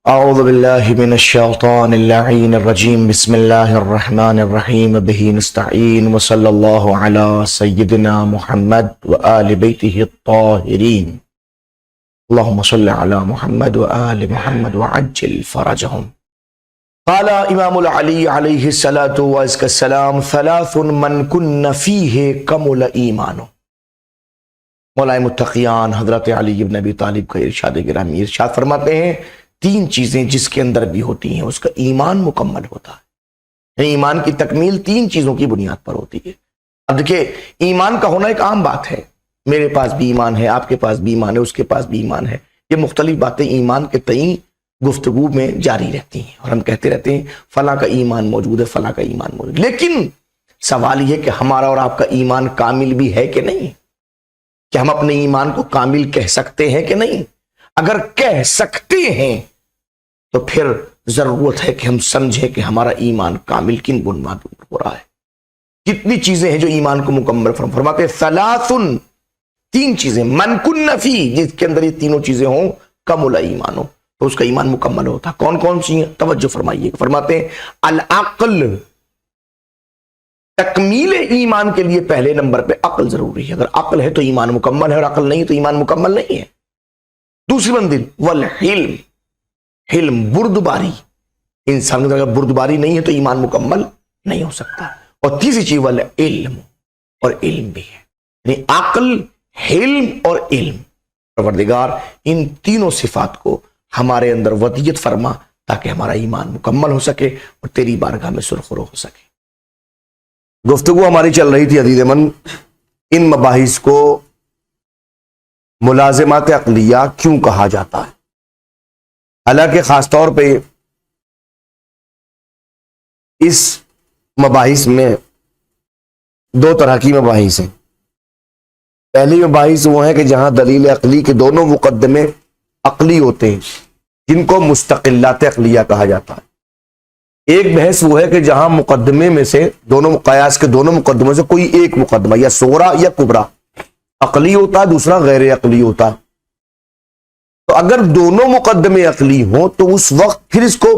أعوذ بالله من الشيطان اللعين الرجيم بسم الله الرحمن الرحيم به نستعين وصلى الله على سيدنا محمد وآل بيته الطاهرين اللهم صل على محمد وآل محمد وعجل فرجهم. قال امام العلی علیہ الصلاۃ والسلام ثلاث من کن فیہ کمل ایمانہ. مولا متقیان حضرت علی بن ابی طالب کا ارشاد گرامی ارشاد فرماتے ہیں تین چیزیں جس کے اندر بھی ہوتی ہیں اس کا ایمان مکمل ہوتا ہے. ایمان کی تکمیل تین چیزوں کی بنیاد پر ہوتی ہے. اب دیکھیں ایمان کا ہونا ایک عام بات ہے، میرے پاس بھی ایمان ہے، آپ کے پاس بھی ایمان ہے، اس کے پاس بھی ایمان ہے. یہ مختلف باتیں ایمان کے تئیں گفتگو میں جاری رہتی ہیں اور ہم کہتے رہتے ہیں فلاں کا ایمان موجود ہے، فلاں کا ایمان موجود ہے. لیکن سوال یہ کہ ہمارا اور آپ کا ایمان کامل بھی ہے کہ نہیں؟ کہ ہم اپنے ایمان کو کامل کہہ سکتے ہیں کہ نہیں؟ اگر کہہ سکتے ہیں تو پھر ضرورت ہے کہ ہم سمجھیں کہ ہمارا ایمان کامل کن بنیاد پر ہو رہا ہے. کتنی چیزیں ہیں جو ایمان کو مکمل فرماتے ہیں ثلاثن، تین چیزیں من کن فی، جس کے اندر یہ تینوں چیزیں ہوں کمل ایمان ہو تو اس کا ایمان مکمل ہوتا. کون کون سی ہیں؟ توجہ فرمائیے. فرماتے ہیں العقل، تکمیل ایمان کے لیے پہلے نمبر پہ عقل ضروری ہے. اگر عقل ہے تو ایمان مکمل ہے اور عقل نہیں تو ایمان مکمل نہیں ہے. دوسری منزل والحلم، حلم بردباری، انسان اگر بردباری نہیں ہے تو ایمان مکمل نہیں ہو سکتا. اور تیسری چیز والعلم، اور علم بھی ہے. یعنی عقل، حلم اور علم. پروردگار ان تینوں صفات کو ہمارے اندر ودیت فرما تاکہ ہمارا ایمان مکمل ہو سکے اور تیری بارگاہ میں سرخرو ہو سکے. گفتگو ہماری چل رہی تھی عزیز من ان مباحث کو ملازمات عقلیہ کیوں کہا جاتا ہے. حالانکہ خاص طور پہ اس مباحث میں دو طرح کی مباحث ہیں. پہلی مباحث وہ ہیں کہ جہاں دلیل عقلی کے دونوں مقدمے عقلی ہوتے ہیں جن کو مستقلات عقلیہ کہا جاتا ہے. ایک بحث وہ ہے کہ جہاں مقدمے میں سے دونوں قیاس کے دونوں مقدموں سے کوئی ایک مقدمہ یا صغرا یا کبرا عقلی ہوتا ہے، دوسرا غیر عقلی ہوتا ہے. تو اگر دونوں مقدمے عقلی ہوں تو اس وقت پھر اس کو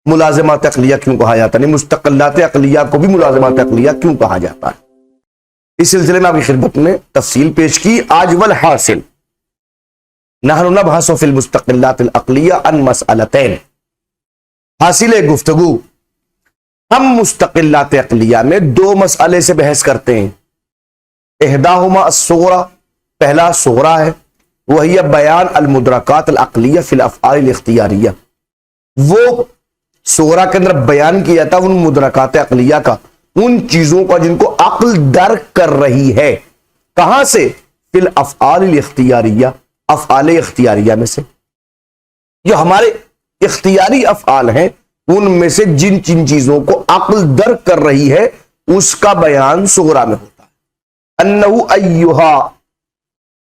ملازمات عقلیہ کیوں کہا جاتا ہے؟ مستقلات عقلیہ کو بھی ملازمات عقلیہ کیوں کہا جاتا ہے؟ اس سلسلے میں آپ کی خدمت میں تفصیل پیش کی. آج والحاصل نحن نبحث فی المستقلات العقلیہ عن مسئلتین. حاصل گفتگو ہم مستقلات عقلیہ میں دو مسئلے سے بحث کرتے ہیں. احداہما الصغرا، پہلا صغرا ہے، وہی بیان المدرکات العقلیہ فی الافعال الاختیاریہ. وہ صغرا کے اندر بیان کیا جاتا ان مدرکات عقلیہ کا، ان چیزوں کا جن کو عقل درک کر رہی ہے. کہاں سے؟ فی الافعال الاختیاریہ، افعال اختیاریہ میں سے. جو ہمارے اختیاری افعال ہیں ان میں سے جن چیزوں کو عقل درک کر رہی ہے اس کا بیان صغرا میں ہوتا ہے. انہو ایہا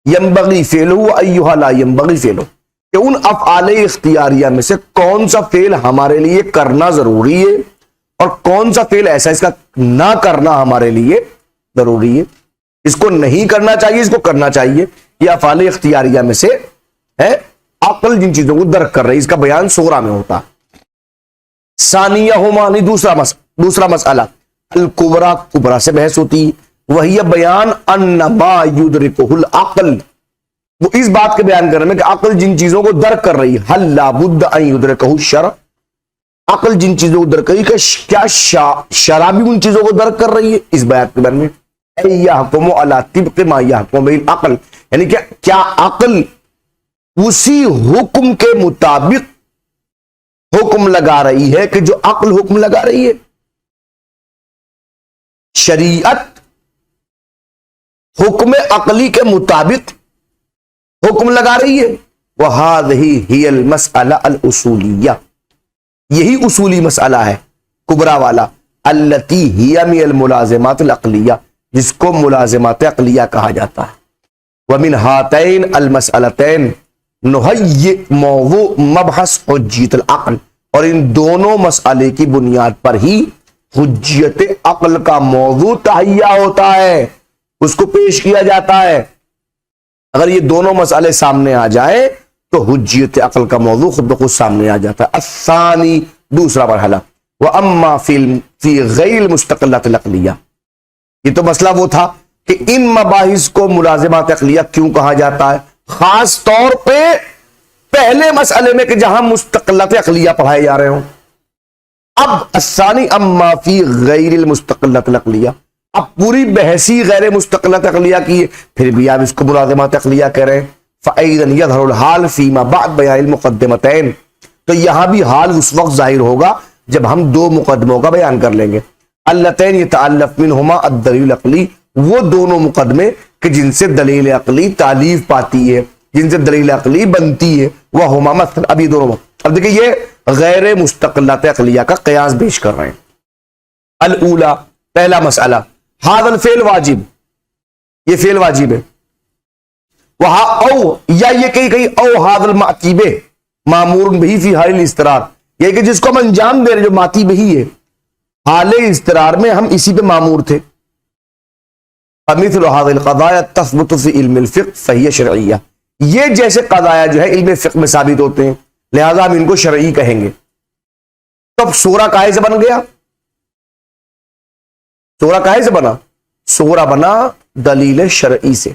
ینبغی فعلہ و ایہا لا ینبغی فعلہ، کہ ان افعال اختیاریہ میں سے کون سا فعل ہمارے لیے کرنا ضروری ہے اور کون سا فعل ایسا اس کا نہ کرنا ہمارے لیے ضروری ہے. اس کو نہیں کرنا چاہیے، اس کو کرنا چاہیے. یہ افعال اختیاریہ میں سے ہے عقل جن چیزوں کو درک کر رہی ہے، اس کا بیان صغرا میں ہوتا. ثانیہما، دوسرا مسئلہ الکبرا، کبرا سے بحث ہوتی. وہی بیان ان ما یدرکہ العقل، وہ اس بات کے بیان کرنے میں کہ عقل جن چیزوں کو درک کر رہی ہے، حل لا بد ان یدرکہ الشرع، عقل جن چیزوں کو درک کر رہی ہے کہ کیا شرع بھی ان چیزوں کو درک کر رہی ہے. اس بیان کے بیان میں یحکم علی طبق ما یحکم بہ العقل، یعنی کہ کیا عقل اسی حکم کے مطابق حکم لگا رہی ہے کہ جو عقل حکم لگا رہی ہے. شریعت حکم عقلی کے مطابق حکم لگا رہی ہے. وَهَذِهِ هِيَ الْمَسْأَلَةُ الْأُصُولِيَّةُ، یہی اصولی مسئلہ ہے کبرا والا. الَّتِي هِيَ مِنَ الْمُلَازِمَاتِ الْعَقْلِيَّةِ، جس کو ملازمات عقلیہ کہا جاتا ہے. وَمِنْ هَاتَيْنِ الْمَسْأَلَتَيْنِ نُحَيِّئُ مَوْضُوعَ مَبْحَث حُجِّیَّۃ العقل، اور ان دونوں مسئلے کی بنیاد پر ہی حجیت عقل کا موضوع تہیا ہوتا ہے، اس کو پیش کیا جاتا ہے. اگر یہ دونوں مسئلے سامنے آ جائیں تو حجیت عقل کا موضوع خود بخود سامنے آ جاتا ہے. الثانی دوسرا مرحلہ واما فی غیر المستقلات العقلیہ. یہ تو مسئلہ وہ تھا کہ ان مباحث کو ملازمات عقلیہ کیوں کہا جاتا ہے، خاص طور پہ پہلے مسئلے میں کہ جہاں مستقلات عقلیہ پڑھائے جا رہے ہوں. اب الثانی اما فی غیر المستقلات العقلیہ، اب پوری بحثی غیر مستقلات عقلیہ کی ہے، پھر بھی آپ اس کو ملازمات عقلیہ کہہ رہے ہیں. فَأَيْضًا يَظْهَرُ الْحَالُ فِي مَا بَعْدَ بَيَانِ الْمُقَدِّمَتَيْنِ، تو یہاں بھی حال اس وقت ظاہر ہوگا جب ہم دو مقدموں کا بیان کر لیں گے. اللتین یتعلق منہما الدلیل العقلی، وہ دونوں مقدمے کہ جن سے دلیل عقلی تعلیف پاتی ہے، جن سے دلیل عقلی بنتی ہے. وہما مثلا، اب یہ دونوں، اب دیکھیں یہ غیر مستقلات عقلیہ کا قیاس پیش کر رہے ہیں. الاولا، پہلا مسئلہ، ھذا الفعل واجب، یہ فعل واجب ہے. وہاں او، یا یہ کہیں او ھذا المعتی بہ مامور بہ فی حال الاضطرار، یہ کہ جس کو ہم انجام دے رہے جو ماتی بہی ہے، حال اضطرار میں ہم اسی پہ مامور تھے. فمثل هذه القضايا تثبت في علم الفقه فهي شرعیہ، یہ جیسے قضایا جو ہے علم فقہ میں ثابت ہوتے ہیں، لہذا ہم ان کو شرعی کہیں گے. تب سورہ کاہے سے بن گیا؟ سورہ کاہے سے بنا؟ سورہ بنا دلیل شرعی سے.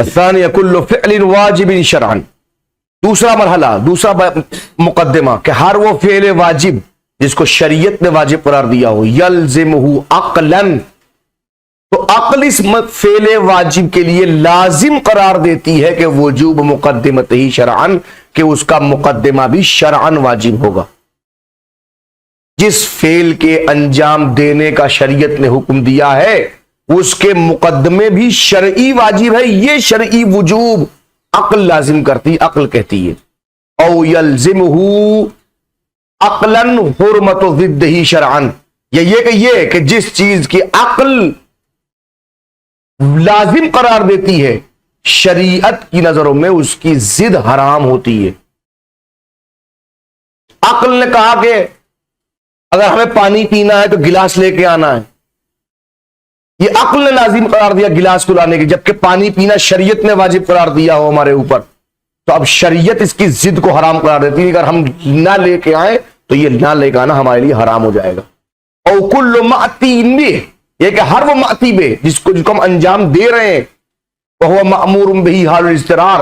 الثانی کل فعل واجب شرعا، دوسرا مرحلہ، دوسرا مقدمہ کہ ہر وہ فعل واجب جس کو شریعت نے واجب قرار دیا ہو، یلزمہ عقلا، تو عقل اس فعل واجب کے لیے لازم قرار دیتی ہے کہ وجوب مقدمت ہی شرعن، کہ اس کا مقدمہ بھی شرعن واجب ہوگا. جس فعل کے انجام دینے کا شریعت نے حکم دیا ہے اس کے مقدمے بھی شرعی واجب ہے. یہ شرعی وجوب عقل لازم کرتی، عقل کہتی ہے. او یلزمہ عقلا حرمت ضدہ شرعن، یہ کہ جس چیز کی عقل لازم قرار دیتی ہے شریعت کی نظروں میں اس کی ضد حرام ہوتی ہے. عقل نے کہا کہ اگر ہمیں پانی پینا ہے تو گلاس لے کے آنا ہے، یہ عقل نے لازم قرار دیا گلاس کو لانے کی، جبکہ پانی پینا شریعت نے واجب قرار دیا ہو ہمارے اوپر، تو اب شریعت اس کی ضد کو حرام قرار دیتی ہے. اگر ہم نہ لے کے آئے تو یہ نہ لے کے آنا ہمارے لیے حرام ہو جائے گا. او کل معتین بھی، یہ کہ ہر وہ معتی بے جس کو ہم انجام دے رہے ہیں، وہ مأمور بہی حال الاضطرار،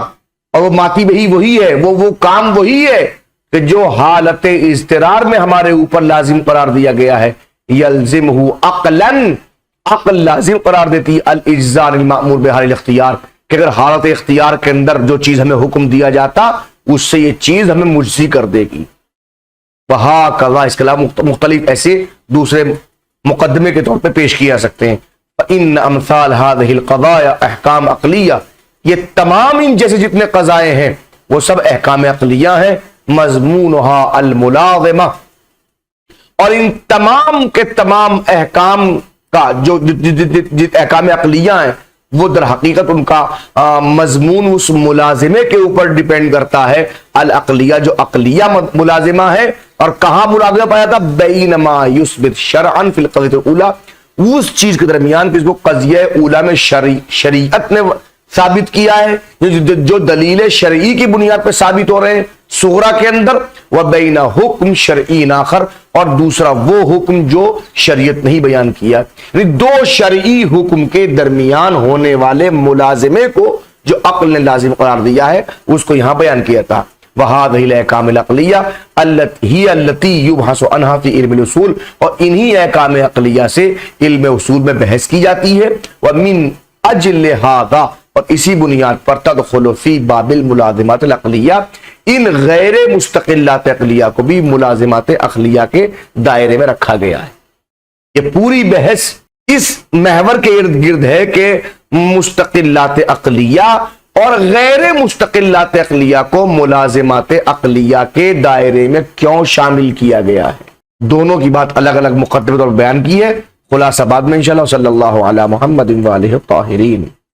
اور وہ معتی بہی وہی ہے، وہ کام وہی ہے کہ جو حالت اضطرار میں ہمارے اوپر لازم قرار دیا گیا ہے. یلزمہ عقلا، عقل لازم قرار دیتی الاجزاء المأمور بحال الاختیار، کہ اگر حالت اختیار کے اندر جو چیز ہمیں حکم دیا جاتا اس سے یہ چیز ہمیں مجزی کر دے گی. وہاکذا، اس کے علاوہ مختلف ایسے دوسرے مقدمے کے طور پہ پیش کیا جا سکتے ہیں. فإن امثال هذه القضايا احکام عقلیہ، یہ تمام ان جیسے جتنے قضائے ہیں وہ سب احکام عقلیہ ہیں. مضمونها الملازمہ، اور ان تمام کے تمام احکام کا جو احکام عقلیہ ہیں وہ در حقیقت ان کا مضمون اس ملازمے کے اوپر ڈیپینڈ کرتا ہے. العقلیہ، جو عقلیہ ملازمہ ہے، اور کہاں ملازمہ پایا تھا؟ بینما یثبت شرعا فی القضیۃ الاولی، اس چیز کے درمیان جس کو قضیہ اولا میں شریعت نے ثابت کیا ہے، جو دلیل شرعی کی بنیاد پہ ثابت ہو رہے ہیں صغریٰ کے اندر، وبین حکم شرعی آخر، اور دوسرا وہ حکم جو شریعت نہیں بیان کیا. یعنی دو شرعی حکم کے درمیان ہونے والے ملازمے کو جو عقل نے لازم قرار دیا ہے اس کو یہاں بیان کیا تھا. وَهَذِهِ الْأَحْكَامُ الْعَقْلِيَّةُ هِيَ الَّتِي يُبْحَثُ عَنْهَا فِي عِلْمِ الْأُصُولِ، اور انہی احکام عقلیہ سے علم اصول میں بحث کی جاتی ہے. وَمِنْ أَجْلِ هَذَا، اور اسی بنیاد پر تدخل فی باب الملازمات العقلیہ، ان غیر مستقلات عقلیہ کو بھی ملازمات عقلیہ کے دائرے میں رکھا گیا ہے. یہ پوری بحث اس محور کے ارد گرد ہے کہ مستقلات عقلیہ اور غیر مستقلات عقلیہ کو ملازمات عقلیہ کے دائرے میں کیوں شامل کیا گیا ہے. دونوں کی بات الگ الگ مقدمے طور پر بیان کی ہے. خلاصہ بعد میں انشاءاللہ. صلی اللہ علی محمد و آلہ الطاہرین.